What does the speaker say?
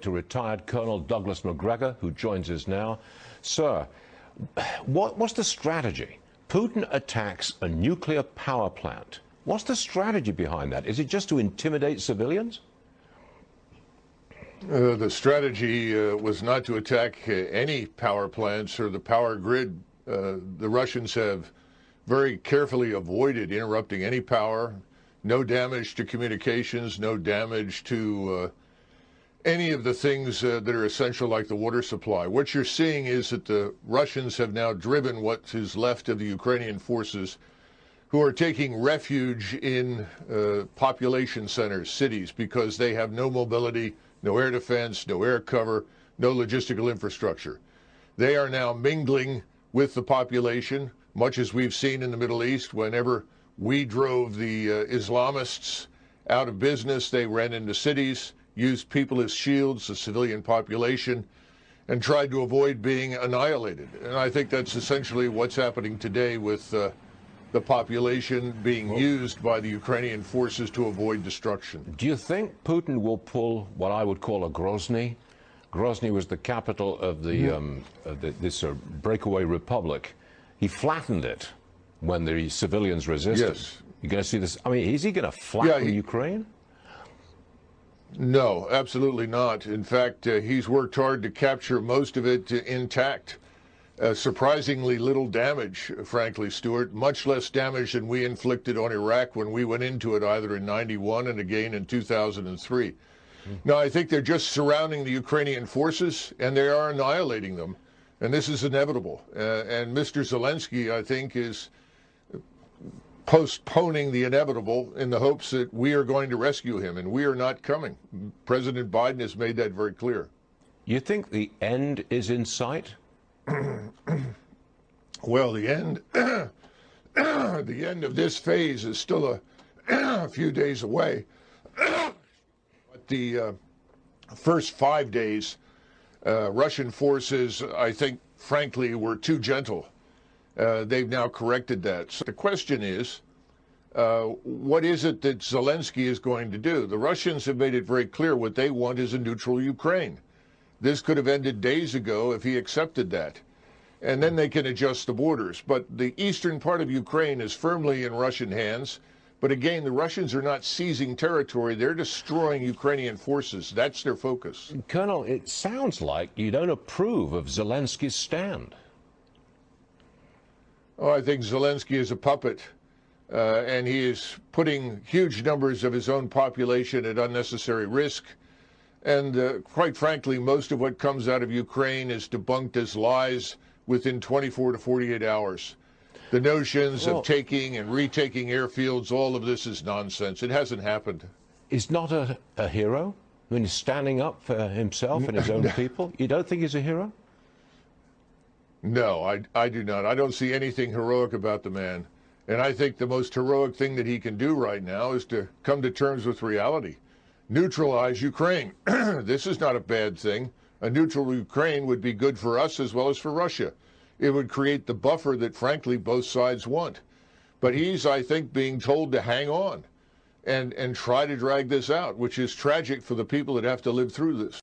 To retired Colonel Douglas McGregor, who joins us now. Sir, what's the strategy? Putin attacks a nuclear power plant. What's the strategy behind that? Is it just to intimidate civilians? The strategy was not to attack any power plants or the power grid. The Russians have very carefully avoided interrupting any power. No damage to communications, no damage to any of the things that are essential, like the water supply. What you're seeing is that the Russians have now driven what is left of the Ukrainian forces, who are taking refuge in population centers, cities, because they have no mobility, no air defense, no air cover, no logistical infrastructure. They are now mingling with the population, much as we've seen in the Middle East. Whenever we drove the Islamists out of business, they ran into cities, used people as shields, the civilian population, and tried to avoid being annihilated. And I think that's essentially what's happening today with the population being used by the Ukrainian forces to avoid destruction. Do you think Putin will pull what I would call a Grozny? Grozny was the capital of this breakaway republic. He flattened it when the civilians resisted. Yes. You're going to see this. I mean, is he going to flatten Ukraine? No, absolutely not. In fact, he's worked hard to capture most of it intact. Surprisingly little damage, frankly, Stuart. Much less damage than we inflicted on Iraq when we went into it, either in '91 and again in 2003. Now, I think they're just surrounding the Ukrainian forces, and they are annihilating them. And this is inevitable. And Mr. Zelensky, I think, is postponing the inevitable in the hopes that we are going to rescue him, and we are not coming. President Biden has made that very clear. You think the end is in sight? Well, the end the end of this phase is still a few days away. But the first 5 days, Russian forces, I think, frankly, were too gentle. They've now corrected that. So the question is, what is it that Zelensky is going to do? The Russians have made it very clear what they want is a neutral Ukraine. This could have ended days ago if he accepted that. And then they can adjust the borders. But the eastern part of Ukraine is firmly in Russian hands. But again, the Russians are not seizing territory. They're destroying Ukrainian forces. That's their focus. Colonel, it sounds like you don't approve of Zelensky's stand. Oh, I think Zelensky is a puppet, and he is putting huge numbers of his own population at unnecessary risk. And quite frankly, most of what comes out of Ukraine is debunked as lies within 24 to 48 hours. The notions of taking and retaking airfields, all of this is nonsense. It hasn't happened. He's not a hero when he's standing up for himself and his own people? You don't think he's a hero? No, I do not. I don't see anything heroic about the man. And I think the most heroic thing that he can do right now is to come to terms with reality. Neutralize Ukraine. This is not a bad thing. A neutral Ukraine would be good for us as well as for Russia. It would create the buffer that, frankly, both sides want. But he's, I think, being told to hang on and try to drag this out, which is tragic for the people that have to live through this.